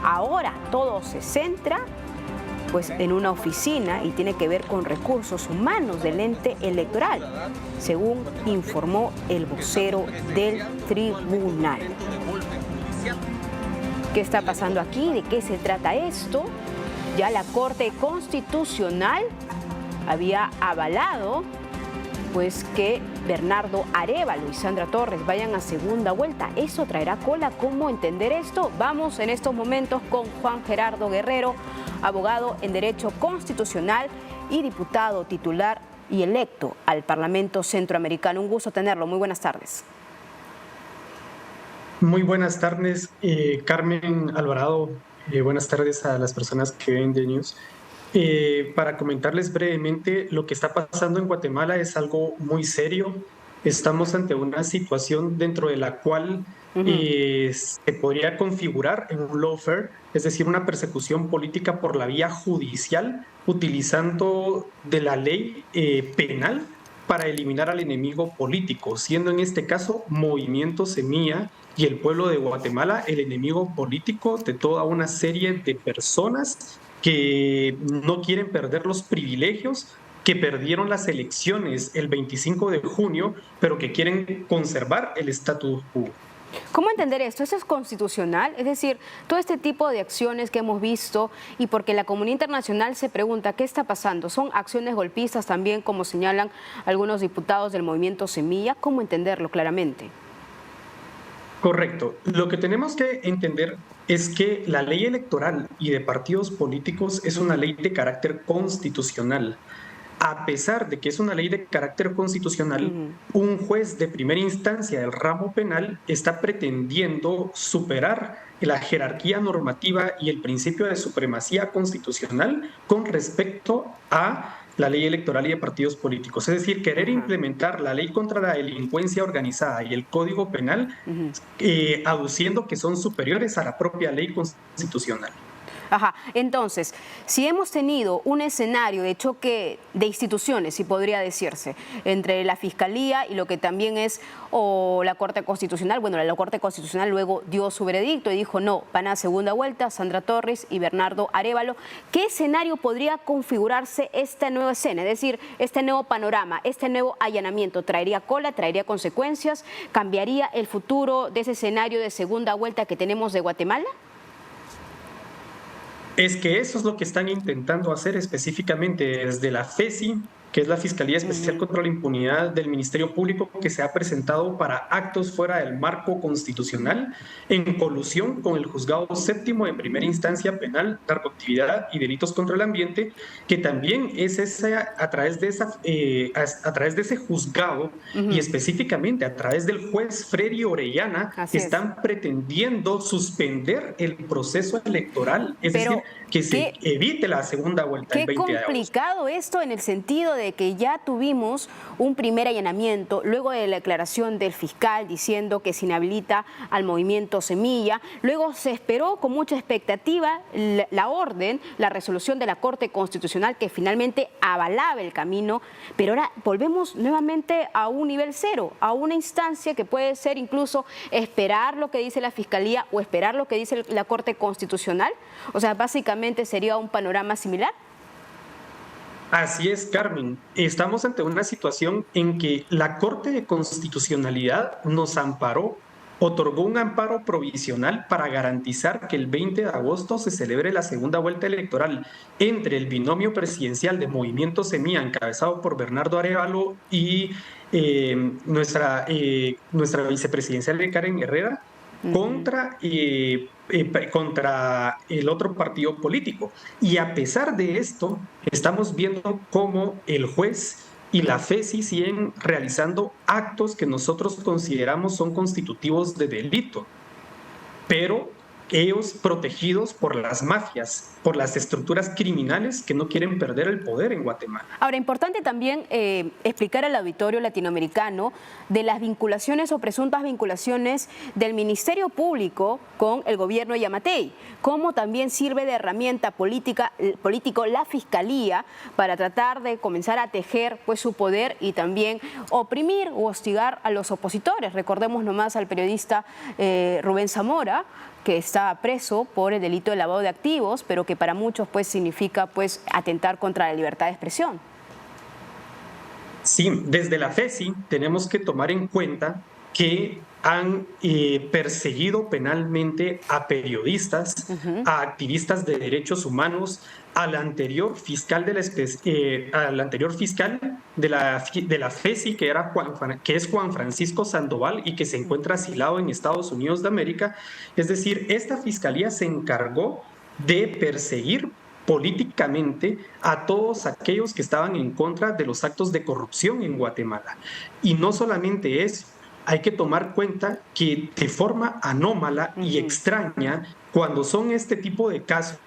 ahora todo se centra pues en una oficina y tiene que ver con recursos humanos del ente electoral, según informó el vocero del tribunal. ¿Qué está pasando aquí? ¿De qué se trata esto? Ya la Corte Constitucional había avalado pues que Bernardo Arévalo y Sandra Torres vayan a segunda vuelta. ¿Eso traerá cola? ¿Cómo entender esto? Vamos en estos momentos con Juan Gerardo Guerrero, abogado en Derecho Constitucional y diputado titular y electo al Parlamento Centroamericano. Un gusto tenerlo. Muy buenas tardes. Muy buenas tardes, Carmen Alvarado. Buenas tardes a las personas que ven The News. Para comentarles brevemente, lo que está pasando en Guatemala es algo muy serio. Estamos ante una situación dentro de la cual se podría configurar en un lawfare, es decir, una persecución política por la vía judicial, utilizando de la ley penal para eliminar al enemigo político, siendo en este caso Movimiento Semilla y el pueblo de Guatemala el enemigo político de toda una serie de personas que no quieren perder los privilegios, que perdieron las elecciones el 25 de junio, pero que quieren conservar el status quo. ¿Cómo entender esto? ¿Esto es constitucional? Es decir, todo este tipo de acciones que hemos visto y porque la comunidad internacional se pregunta qué está pasando, ¿son acciones golpistas también, como señalan algunos diputados del movimiento Semilla? ¿Cómo entenderlo claramente? Correcto. Lo que tenemos que entender es que la ley electoral y de partidos políticos es una ley de carácter constitucional. A pesar de que es una ley de carácter constitucional, un juez de primera instancia del ramo penal está pretendiendo superar la jerarquía normativa y el principio de supremacía constitucional con respecto a la ley electoral y de partidos políticos. Es decir, querer implementar la ley contra la delincuencia organizada y el Código Penal, aduciendo que son superiores a la propia ley constitucional. Ajá, entonces, si hemos tenido un escenario de choque de instituciones, si podría decirse, entre la Fiscalía y lo que también es la Corte Constitucional, bueno, la Corte Constitucional luego dio su veredicto y dijo no, van a segunda vuelta Sandra Torres y Bernardo Arévalo, ¿qué escenario podría configurarse esta nueva escena? Es decir, este nuevo panorama, este nuevo allanamiento, ¿traería cola, traería consecuencias? ¿Cambiaría el futuro de ese escenario de segunda vuelta que tenemos de Guatemala? Es que eso es lo que están intentando hacer específicamente desde la FESI, que es la Fiscalía Especial contra la Impunidad del Ministerio Público, que se ha presentado para actos fuera del marco constitucional, en colusión con el Juzgado Séptimo de Primera Instancia Penal, Narcoactividad y Delitos contra el Ambiente, que también es a través de ese juzgado y específicamente a través del juez Freddy Orellana, están pretendiendo suspender el proceso electoral, es decir, que se evite la segunda vuelta el 20 de agosto. Qué complicado esto en el sentido de que ya tuvimos un primer allanamiento luego de la declaración del fiscal diciendo que se inhabilita al movimiento Semilla, luego se esperó con mucha expectativa la orden, la resolución de la Corte Constitucional que finalmente avalaba el camino, pero ahora volvemos nuevamente a un nivel cero, a una instancia que puede ser incluso esperar lo que dice la Fiscalía o esperar lo que dice la Corte Constitucional. O sea, básicamente sería un panorama similar. Así es, Carmen. Estamos ante una situación en que la Corte de Constitucionalidad nos amparó, otorgó un amparo provisional para garantizar que el 20 de agosto se celebre la segunda vuelta electoral entre el binomio presidencial de Movimiento Semilla, encabezado por Bernardo Arévalo, y nuestra vicepresidencial Karen Herrera, contra el otro partido político. Y a pesar de esto, estamos viendo cómo el juez y la FESI siguen realizando actos que nosotros consideramos son constitutivos de delito, pero ellos protegidos por las mafias, por las estructuras criminales que no quieren perder el poder en Guatemala. Ahora, importante también explicar al auditorio latinoamericano de las vinculaciones o presuntas vinculaciones del Ministerio Público con el gobierno de Yamatei, cómo también sirve de herramienta político la Fiscalía para tratar de comenzar a tejer pues, su poder y también oprimir o hostigar a los opositores. Recordemos nomás al periodista Rubén Zamora, que estaba preso por el delito de lavado de activos, pero que para muchos pues significa pues atentar contra la libertad de expresión. Sí, desde la FESI tenemos que tomar en cuenta que han perseguido penalmente a periodistas, a activistas de derechos humanos, al anterior fiscal de la FESI, que es Juan Francisco Sandoval y que se encuentra asilado en Estados Unidos de América. Es decir, esta fiscalía se encargó de perseguir políticamente a todos aquellos que estaban en contra de los actos de corrupción en Guatemala. Y no solamente eso, hay que tomar cuenta que de forma anómala y extraña, cuando son este tipo de casos,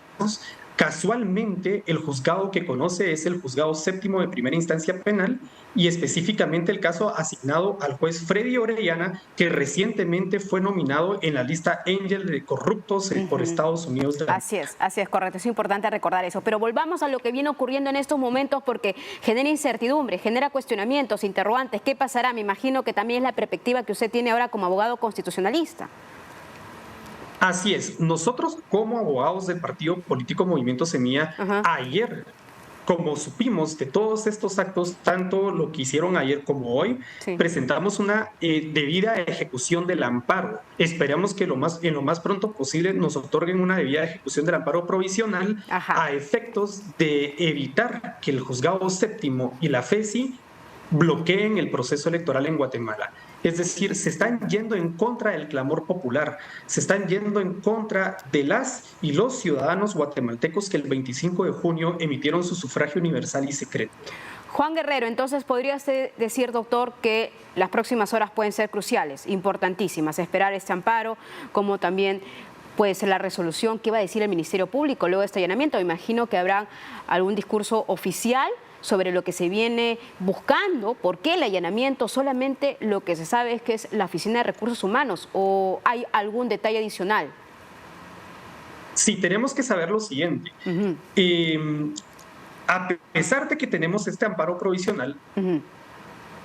casualmente el juzgado que conoce es el juzgado séptimo de primera instancia penal y específicamente el caso asignado al juez Freddy Orellana, que recientemente fue nominado en la lista Angel de corruptos por Estados Unidos. Así es, correcto. Es importante recordar eso. Pero volvamos a lo que viene ocurriendo en estos momentos porque genera incertidumbre, genera cuestionamientos, interrogantes. ¿Qué pasará? Me imagino que también es la perspectiva que usted tiene ahora como abogado constitucionalista. Así es. Nosotros como abogados del partido político Movimiento Semilla, ayer, como supimos de todos estos actos, tanto lo que hicieron ayer como hoy, presentamos una debida ejecución del amparo. Esperamos que en lo más pronto posible nos otorguen una debida ejecución del amparo provisional a efectos de evitar que el juzgado séptimo y la FESI bloqueen el proceso electoral en Guatemala. Es decir, se están yendo en contra del clamor popular, se están yendo en contra de las y los ciudadanos guatemaltecos que el 25 de junio emitieron su sufragio universal y secreto. Juan Guerrero, entonces podría decir, doctor, que las próximas horas pueden ser cruciales, importantísimas, esperar este amparo, como también pues la resolución que iba a decir el Ministerio Público luego de este allanamiento. Me imagino que habrá algún discurso oficial sobre lo que se viene buscando, por qué el allanamiento. Solamente lo que se sabe es que es la Oficina de Recursos Humanos, ¿o hay algún detalle adicional? Sí, tenemos que saber lo siguiente. A pesar de que tenemos este amparo provisional,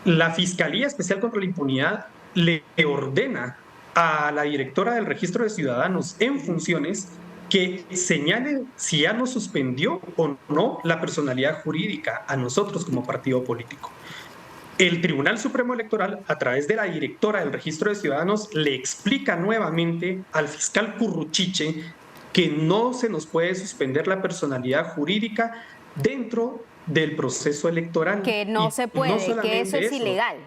la Fiscalía Especial contra la Impunidad le ordena a la directora del Registro de Ciudadanos en funciones que señale si ya nos suspendió o no la personalidad jurídica a nosotros como partido político. El Tribunal Supremo Electoral, a través de la directora del Registro de Ciudadanos, le explica nuevamente al fiscal Curruchiche que no se nos puede suspender la personalidad jurídica dentro del proceso electoral. Que no se puede, que eso es ilegal.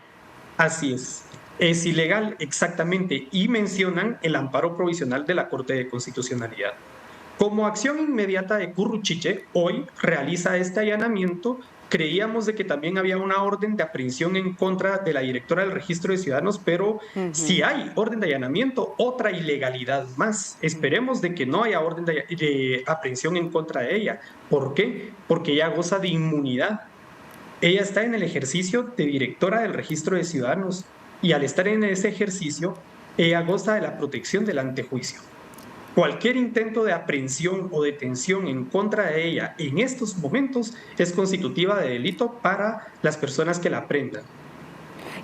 Así es ilegal, exactamente, y mencionan el amparo provisional de la Corte de Constitucionalidad. Como acción inmediata de Curruchiche, hoy realiza este allanamiento. Creíamos de que también había una orden de aprehensión en contra de la directora del Registro de Ciudadanos, pero si hay orden de allanamiento, otra ilegalidad más. Esperemos de que no haya orden de aprehensión en contra de ella. ¿Por qué? Porque ella goza de inmunidad. Ella está en el ejercicio de directora del Registro de Ciudadanos y al estar en ese ejercicio, ella goza de la protección del antejuicio. Cualquier intento de aprehensión o detención en contra de ella en estos momentos es constitutiva de delito para las personas que la aprendan.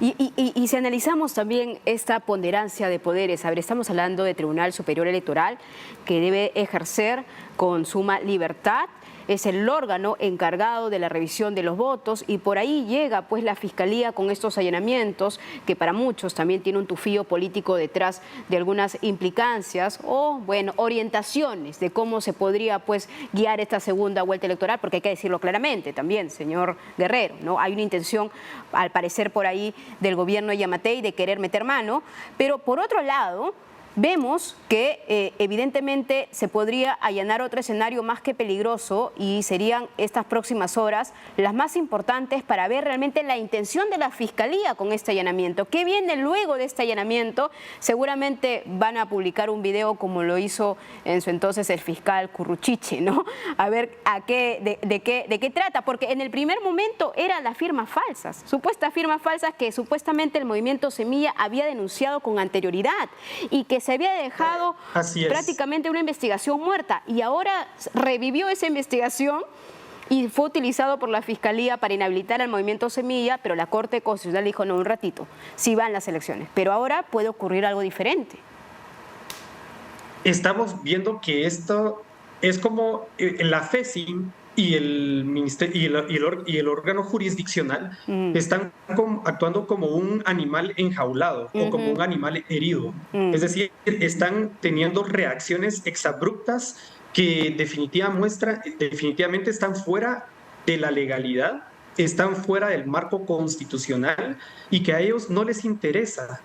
Y si analizamos también esta ponderancia de poderes, a ver, estamos hablando de Tribunal Superior Electoral que debe ejercer con suma libertad, es el órgano encargado de la revisión de los votos y por ahí llega pues la Fiscalía con estos allanamientos que para muchos también tiene un tufillo político detrás de algunas implicancias o bueno, orientaciones de cómo se podría pues guiar esta segunda vuelta electoral, porque hay que decirlo claramente también, señor Guerrero, ¿no? Hay una intención al parecer por ahí del gobierno de Yamatei de querer meter mano, pero por otro lado vemos que evidentemente se podría allanar otro escenario más que peligroso y serían estas próximas horas las más importantes para ver realmente la intención de la Fiscalía con este allanamiento. ¿Qué viene luego de este allanamiento? Seguramente van a publicar un video como lo hizo en su entonces el fiscal Curruchiche, ¿no? A ver de qué trata, porque en el primer momento eran las firmas falsas, supuestas firmas falsas que supuestamente el Movimiento Semilla había denunciado con anterioridad y que se había dejado prácticamente una investigación muerta y ahora revivió esa investigación y fue utilizado por la Fiscalía para inhabilitar al Movimiento Semilla, pero la Corte Constitucional dijo no, un ratito, sí van las elecciones, pero ahora puede ocurrir algo diferente. estamos viendo que esto es como la FECIN y el ministerio y el órgano jurisdiccional están actuando como un animal enjaulado o como un animal herido. Es decir, están teniendo reacciones exabruptas que definitivamente están fuera de la legalidad, están fuera del marco constitucional y que a ellos no les interesa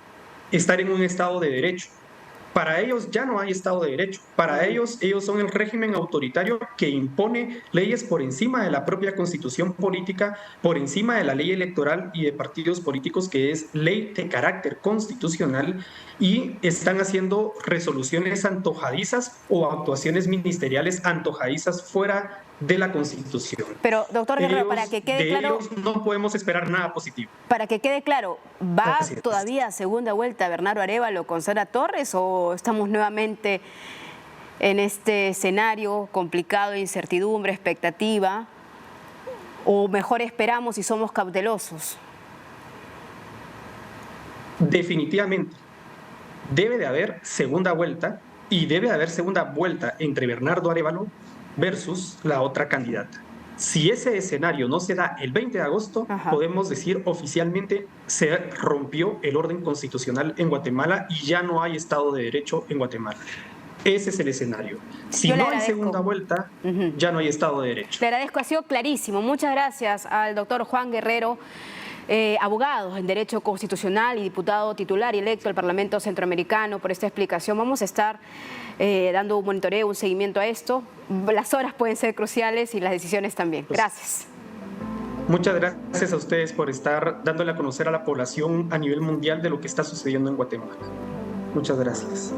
estar en un Estado de Derecho. Para ellos ya no hay Estado de Derecho. Para ellos son el régimen autoritario que impone leyes por encima de la propia constitución política, por encima de la ley electoral y de partidos políticos, que es ley de carácter constitucional, y están haciendo resoluciones antojadizas o actuaciones ministeriales antojadizas fuera de la Constitución. Pero, doctor Guerrero, para que quede claro... ellos no podemos esperar nada positivo. Para que quede claro, ¿va todavía a segunda vuelta Bernardo Arévalo con Sara Torres o estamos nuevamente en este escenario complicado, incertidumbre, expectativa? ¿O mejor esperamos y somos cautelosos? Definitivamente debe de haber segunda vuelta, y debe de haber segunda vuelta entre Bernardo Arévalo versus la otra candidata. Si ese escenario no se da el 20 de agosto, podemos decir oficialmente se rompió el orden constitucional en Guatemala y ya no hay Estado de Derecho en Guatemala. Ese es el escenario. Si no hay segunda vuelta, ya no hay Estado de Derecho. Le agradezco, ha sido clarísimo. Muchas gracias al doctor Juan Guerrero, abogado en Derecho Constitucional y diputado titular y electo al Parlamento Centroamericano, por esta explicación. Vamos a estar dando un monitoreo, un seguimiento a esto. Las horas pueden ser cruciales y las decisiones también. Gracias. Muchas gracias a ustedes por estar dándole a conocer a la población a nivel mundial de lo que está sucediendo en Guatemala. Muchas gracias.